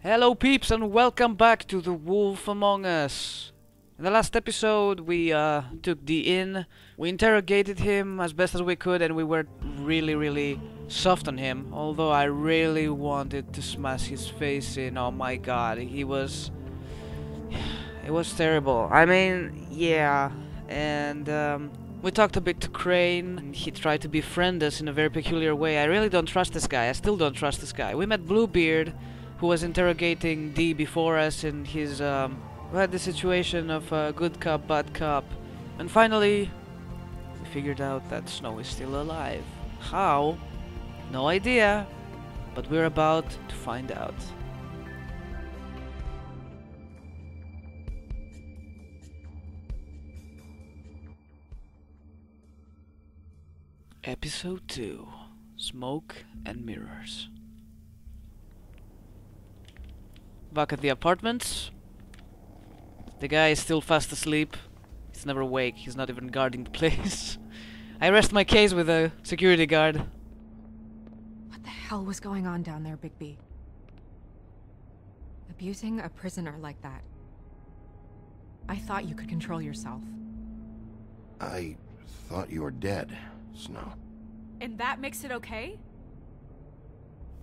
Hello peeps and welcome back to The Wolf Among Us. In the last episode we took D in, we interrogated him as best as we could and we were really soft on him, although I really wanted to smash his face in. Oh my god, it was terrible. I mean, yeah, and we talked a bit to Crane, and he tried to befriend us in a very peculiar way. I really don't trust this guy, I still don't trust this guy. We met Bluebeard, who was interrogating D before us in his, we had the situation of good cop, bad cop. And finally, we figured out that Snow is still alive. How? No idea, but we're about to find out. Episode 2, Smoke and Mirrors. Back at the apartments. The guy is still fast asleep. He's never awake. He's not even guarding the place. I rest my case with a security guard. What the hell was going on down there, Bigby? Abusing a prisoner like that. I thought you could control yourself. I thought you were dead, Snow. And that makes it okay?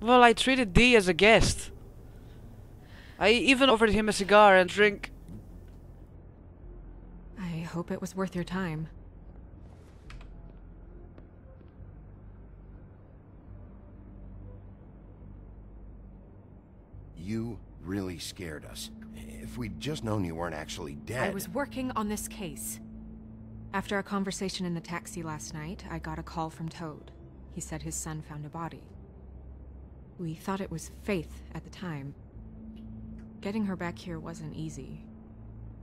Well, I treated D as a guest. I even offered him a cigar and drink. I hope it was worth your time. You really scared us. If we'd just known you weren't actually dead... I was working on this case. After a conversation in the taxi last night, I got a call from Toad. He said his son found a body. We thought it was Faith at the time. Getting her back here wasn't easy,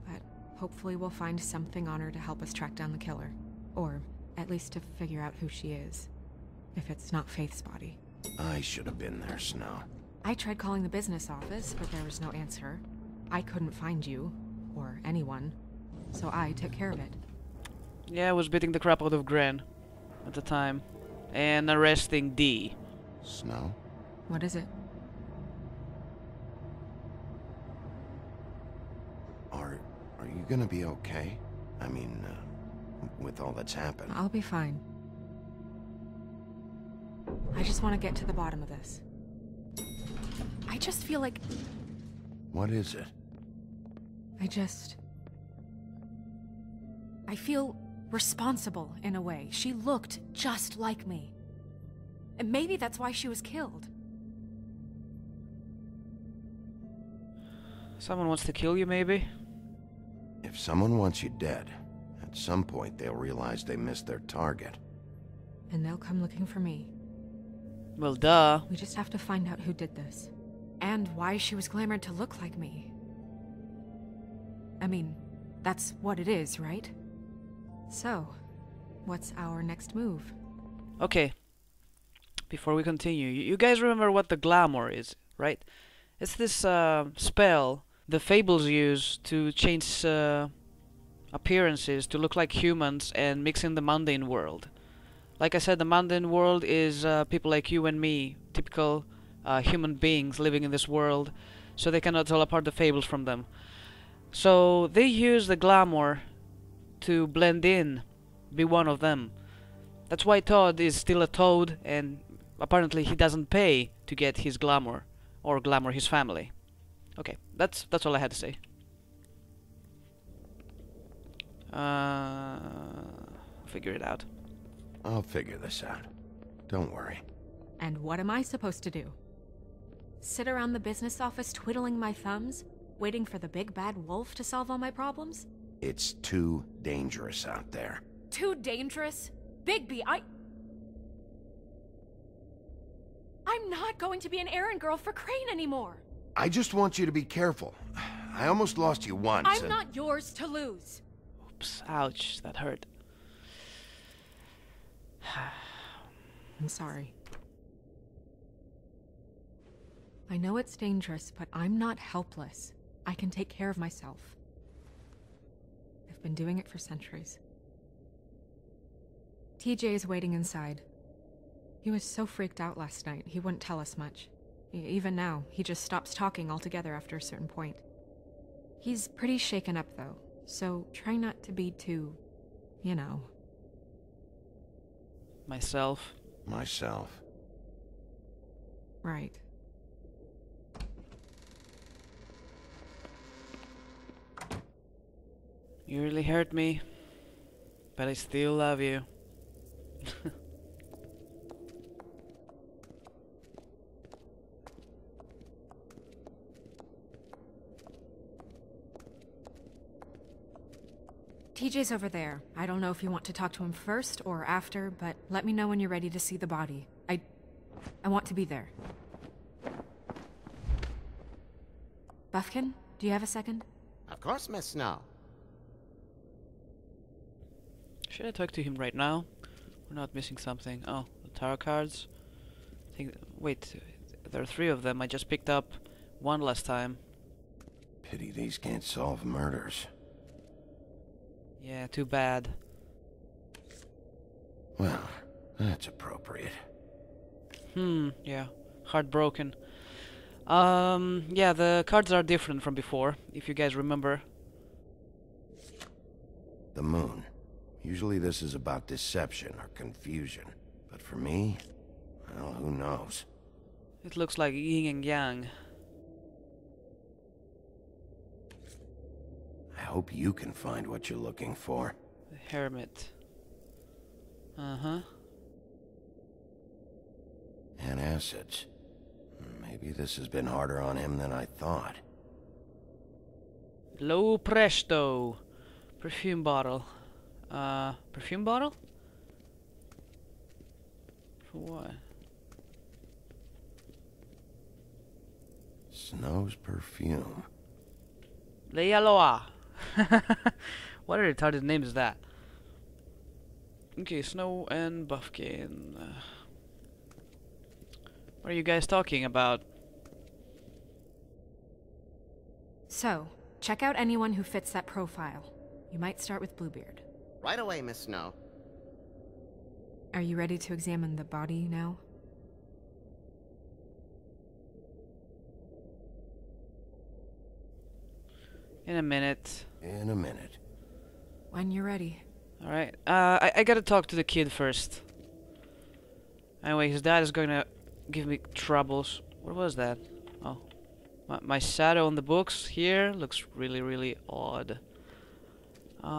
but hopefully we'll find something on her to help us track down the killer. Or at least to figure out who she is, if it's not Faith's body. I should have been there, Snow. I tried calling the business office, but there was no answer. I couldn't find you, or anyone, so I took care of it. Yeah, I was beating the crap out of Gren at the time. And arresting D. Snow? What is it? Are you gonna be okay? I mean, with all that's happened. I'll be fine. I just want to get to the bottom of this. I just feel like... What is it? I feel responsible in a way. She looked just like me. And maybe that's why she was killed. Someone wants to kill you, maybe? If someone wants you dead, at some point they'll realize they missed their target. And they'll come looking for me. Well, duh. We just have to find out who did this. And why she was glamored to look like me. I mean, that's what it is, right? So, what's our next move? Okay. Before we continue, you guys remember what the Glamour is, right? It's this spell the Fables use to change appearances to look like humans and mix in the mundane world. Like I said, the mundane world is people like you and me, typical human beings living in this world, so they cannot tell apart the Fables from them. So they use the Glamour to blend in, be one of them. That's why Todd is still a Toad, and apparently he doesn't pay to get his Glamour, or glamour his family. Okay, that's all I had to say. Figure it out. I'll figure this out. Don't worry. And what am I supposed to do? Sit around the business office twiddling my thumbs, waiting for the big bad wolf to solve all my problems? It's too dangerous out there. Too dangerous? Bigby, I'm not going to be an errand girl for Crane anymore! I just want you to be careful. I almost lost you once. I'm not yours to lose. Oops, ouch, that hurt. I'm sorry. I know it's dangerous, but I'm not helpless. I can take care of myself. I've been doing it for centuries. TJ is waiting inside. He was so freaked out last night, he wouldn't tell us much. Even now, he just stops talking altogether after a certain point. He's pretty shaken up, though, so try not to be too, you know. Myself. Right. You really hurt me, but I still love you. TJ's over there. I don't know if you want to talk to him first or after, but let me know when you're ready to see the body. I want to be there. Buffkin, do you have a second? Of course, Miss Snow. Should I talk to him right now? We're not missing something. Oh, the tarot cards. Wait, there are 3 of them. I just picked up one last time. Pity these can't solve murders. Yeah, too bad. Well, that's appropriate. Yeah. Heartbroken. Yeah, the cards are different from before, if you guys remember. The moon. Usually this is about deception or confusion. But for me, well, who knows? It looks like yin and yang. I hope you can find what you're looking for. The Hermit. Uh-huh. And acids. Maybe this has been harder on him than I thought. Low Presto. Perfume bottle. Perfume bottle? For what? Snow's perfume. Leialoa. What a retarded name is that? Okay, Snow and Buffkin. What are you guys talking about? So, check out anyone who fits that profile. You might start with Bluebeard. Right away, Miss Snow. Are you ready to examine the body now? In a minute. In a minute. When you're ready. Alright, I gotta talk to the kid first. Anyway, his dad is gonna give me troubles. What was that? Oh. My shadow on the books here looks really, really odd.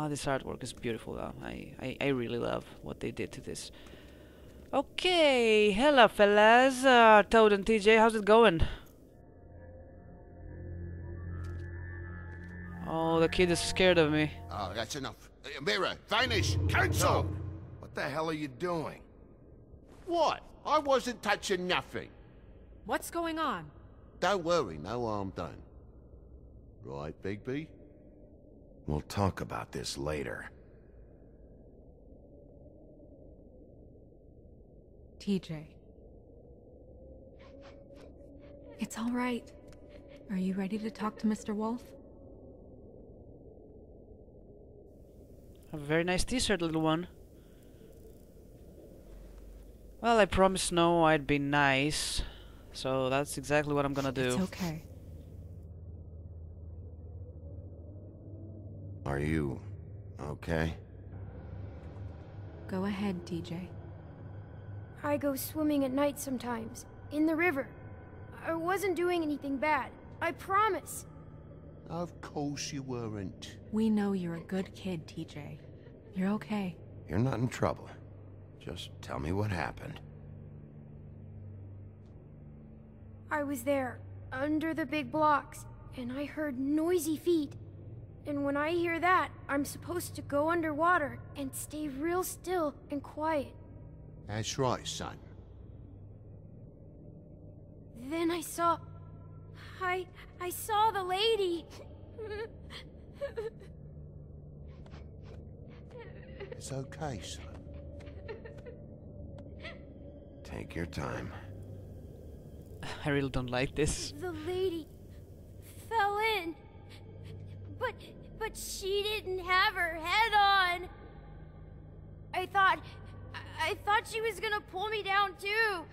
This artwork is beautiful though. I really love what they did to this. Okay, hello fellas. Toad and TJ, how's it going? Oh, the kid is scared of me. Oh, that's enough. Mirror, vanish, cancel! What the hell are you doing? What? I wasn't touching nothing. What's going on? Don't worry, no harm done. Right, Bigby? We'll talk about this later. TJ. It's all right. Are you ready to talk to Mr. Wolf? A very nice t-shirt, little one. Well, I promised Snow I'd be nice, so that's exactly what I'm gonna do. It's okay. Are you okay? Go ahead, TJ. I go swimming at night sometimes, in the river. I wasn't doing anything bad, I promise. Of course you weren't. We know you're a good kid, TJ. You're okay. You're not in trouble. Just tell me what happened. I was there, under the big blocks, and I heard noisy feet. And when I hear that, I'm supposed to go underwater and stay real still and quiet. That's right, son. Then I saw the lady. It's okay, son. Take your time. I really don't like this. The lady fell in. But she didn't have her head on. I thought she was gonna pull me down too.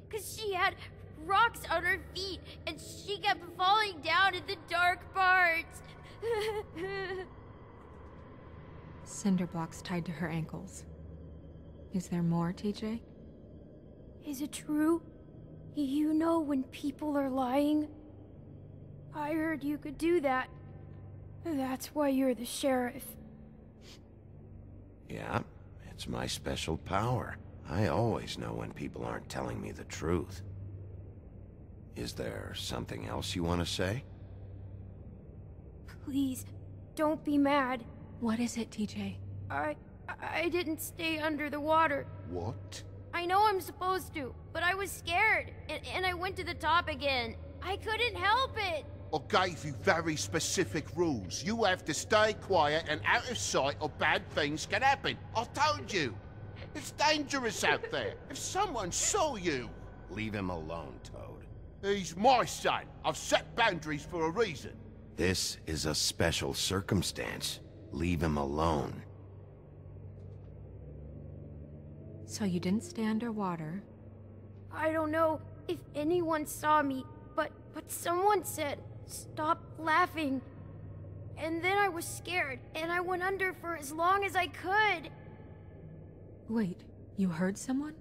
'Cause she had rocks on her feet, and she kept falling down in the dark parts. Cinder blocks tied to her ankles. Is there more, TJ? Is it true? You know when people are lying? I heard you could do that. That's why you're the sheriff. Yeah, it's my special power. I always know when people aren't telling me the truth. Is there something else you want to say? Please, don't be mad. What is it, TJ? I didn't stay under the water. What? I know I'm supposed to, but I was scared, and I went to the top again. I couldn't help it. I gave you very specific rules. You have to stay quiet and out of sight or bad things can happen. I told you. It's dangerous out there. If someone saw you... Leave him alone, Toad. He's my son. I've set boundaries for a reason. This is a special circumstance. Leave him alone. So you didn't stay underwater. I don't know if anyone saw me, but someone said, "Stop laughing." And then I was scared, and I went under for as long as I could. Wait, you heard someone?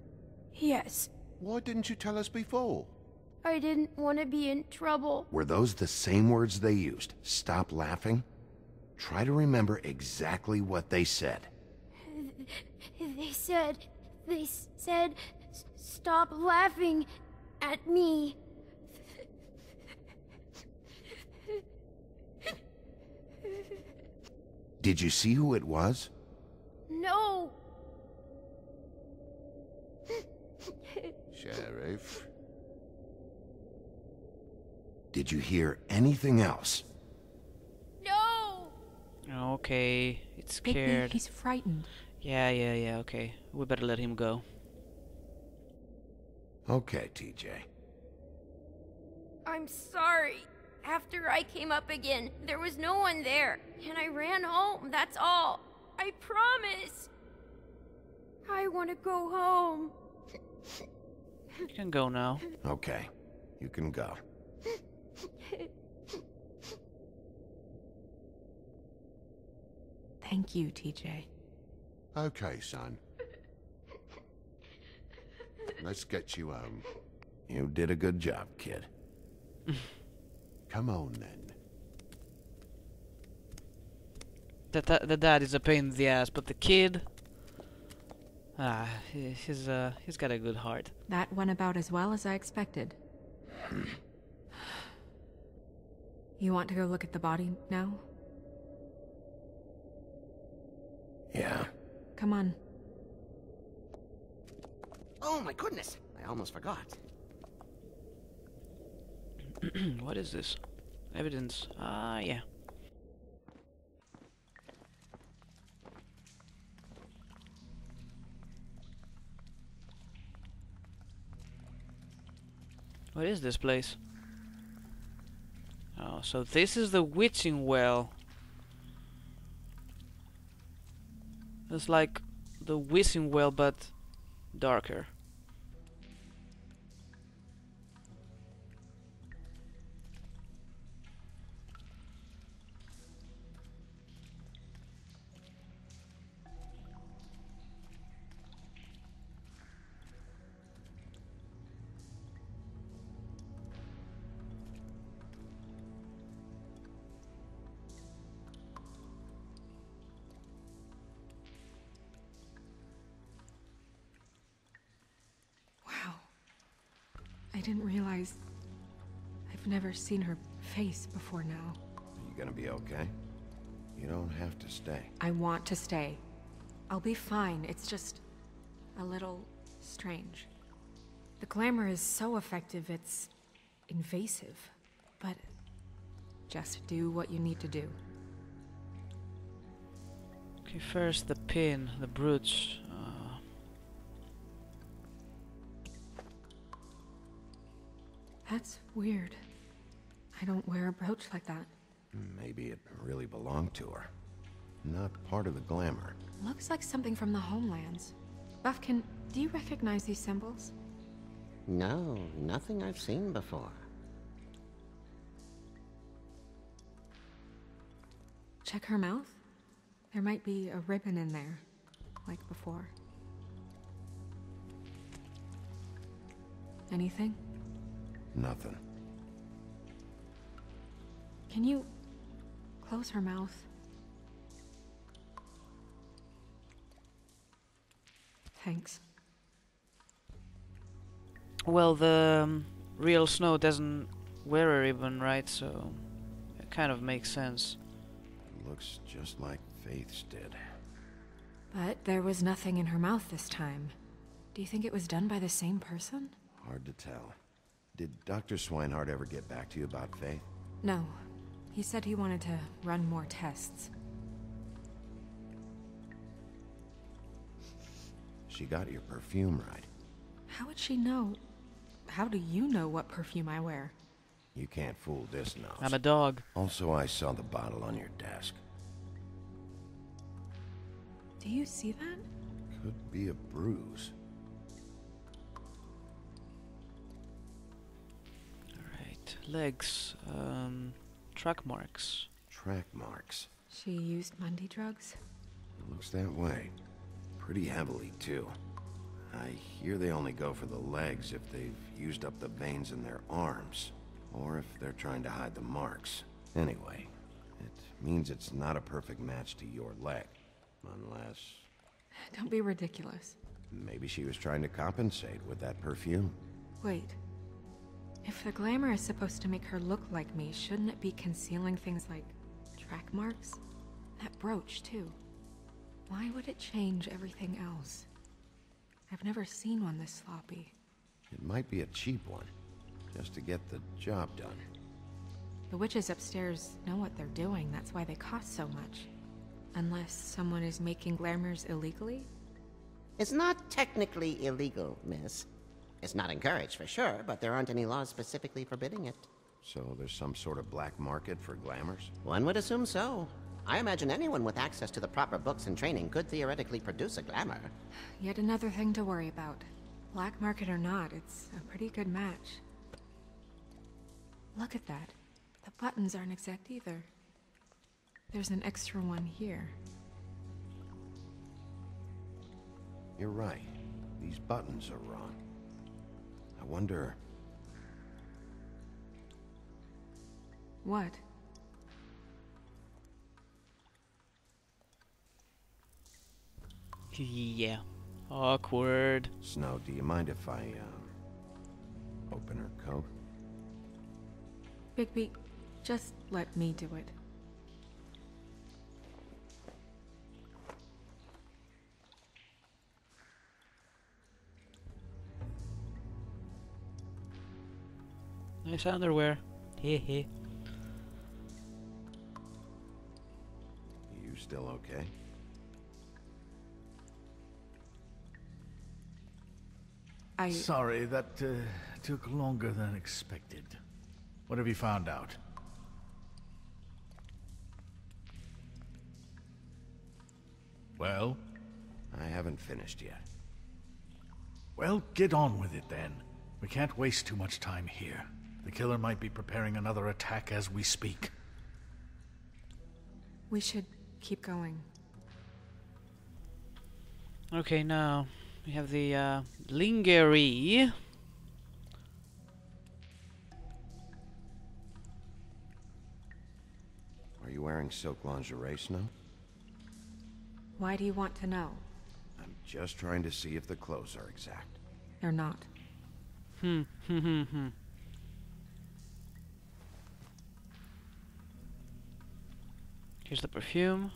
Yes, Why didn't you tell us before? I didn't want to be in trouble. Were those the same words they used? Stop laughing? Try to remember exactly what they said. They said, "Stop laughing at me." Did you see who it was? No. Sheriff? Did you hear anything else? No. Okay, it's Bigby, scared. he's frightened. Yeah, okay. We better let him go. Okay, TJ. I'm sorry. After I came up again, there was no one there, and I ran home, that's all. I promise. I want to go home. You can go now. Okay, you can go. Thank you, TJ. Okay, son. Let's get you home. You did a good job, kid. Come on, then. The dad is a pain in the ass, but the kid... he's got a good heart. That went about as well as I expected. You want to go look at the body now? Yeah. Come on. Oh my goodness, I almost forgot. What is this? Evidence. Ah, yeah. What is this place? Oh, so this is the witching well. It's like the wishing well, but darker. I didn't realize... I've never seen her face before now. Are you gonna be okay? You don't have to stay. I want to stay. I'll be fine. It's just... a little... strange. The glamour is so effective, it's... invasive. But... just do what you need to do. Okay, first the pin, the brooch. That's weird. I don't wear a brooch like that. Maybe it really belonged to her. Not part of the glamour. Looks like something from the homelands. Buffkin, do you recognize these symbols? No, nothing I've seen before. Check her mouth. There might be a ribbon in there, like before. Anything? Nothing. Can you close her mouth? Thanks. Well, the real Snow doesn't wear a ribbon, right? So it kind of makes sense. Looks just like Faith's did. But there was nothing in her mouth this time. Do you think it was done by the same person? Hard to tell. Did Dr. Swinehart ever get back to you about Faith? No. He said he wanted to run more tests. She got your perfume right. How would she know? How do you know what perfume I wear? You can't fool this nose. I'm a dog. Also, I saw the bottle on your desk. Do you see that? Could be a bruise. Alright, legs. Track marks. Track marks. She used Mundy drugs? Looks that way. Pretty heavily, too. I hear they only go for the legs if they've used up the veins in their arms, or if they're trying to hide the marks. Anyway, it means it's not a perfect match to your leg, unless... Don't be ridiculous. Maybe she was trying to compensate with that perfume. Wait. If the glamour is supposed to make her look like me, shouldn't it be concealing things like track marks? That brooch, too. Why would it change everything else? I've never seen one this sloppy. It might be a cheap one, just to get the job done. The witches upstairs know what they're doing, that's why they cost so much. Unless someone is making glamours illegally? It's not technically illegal, miss. It's not encouraged for sure, but there aren't any laws specifically forbidding it. So there's some sort of black market for glamours? One would assume so. I imagine anyone with access to the proper books and training could theoretically produce a glamour. Yet another thing to worry about. Black market or not, it's a pretty good match. Look at that. The buttons aren't exact either. There's an extra one here. You're right. These buttons are wrong. I wonder... What? Yeah. Awkward. Snow, do you mind if I, open her coat? Bigby, just let me do it. Nice underwear. Hehe. You still okay? Sorry, that took longer than expected. What have you found out? Well? I haven't finished yet. Well, get on with it then. We can't waste too much time here. The killer might be preparing another attack as we speak. We should keep going. Okay, now we have the lingerie. Are you wearing silk lingerie, Snow? Why do you want to know? I'm just trying to see if the clothes are exact. They're not. Here's the perfume.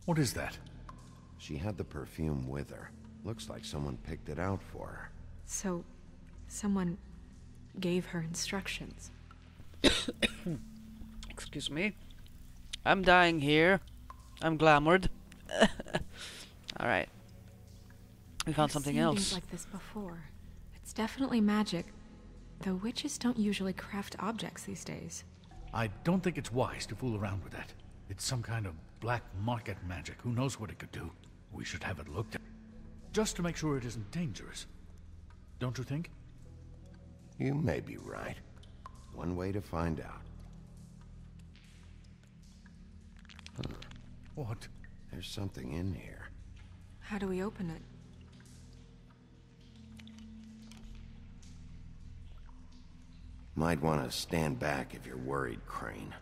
What is that? She had the perfume with her. Looks like someone picked it out for her. So, someone gave her instructions. Excuse me. I'm dying here. I'm glamoured. Alright. We found something I've seen else. things like this before. It's definitely magic. Though witches don't usually craft objects these days. I don't think it's wise to fool around with that. It's some kind of black market magic. Who knows what it could do? We should have it looked at. Just to make sure it isn't dangerous. Don't you think? You may be right. One way to find out. Huh. What? There's something in here. How do we open it? Might want to stand back if you're worried, Crane.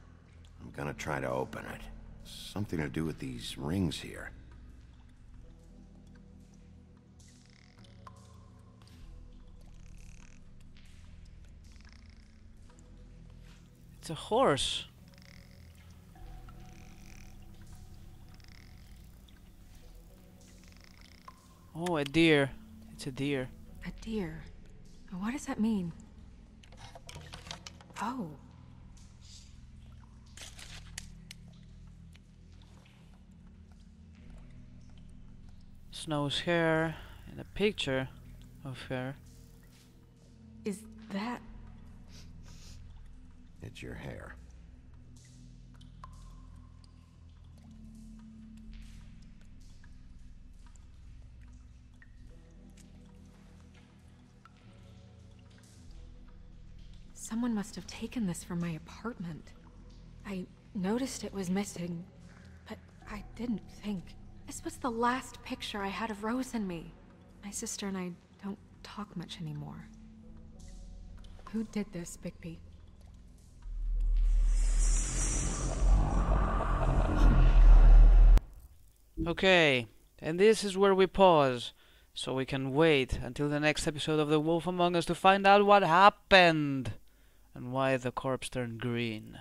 I'm gonna try to open it. Something to do with these rings here. It's a horse. Oh, a deer. It's a deer. A deer. What does that mean? Oh. Snow's hair and a picture of her. Is that... It's your hair. Someone must have taken this from my apartment. I noticed it was missing, but I didn't think. This was the last picture I had of Rose and me. My sister and I don't talk much anymore. Who did this, Bigby? Okay, and this is where we pause, so we can wait until the next episode of The Wolf Among Us to find out what happened and why the corpse turned green.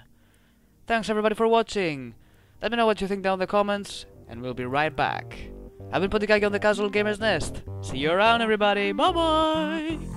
Thanks everybody for watching. Let me know what you think down in the comments, and we'll be right back. I've been Pontikaki on the Casual Gamer's Nest. See you around, everybody. Bye bye.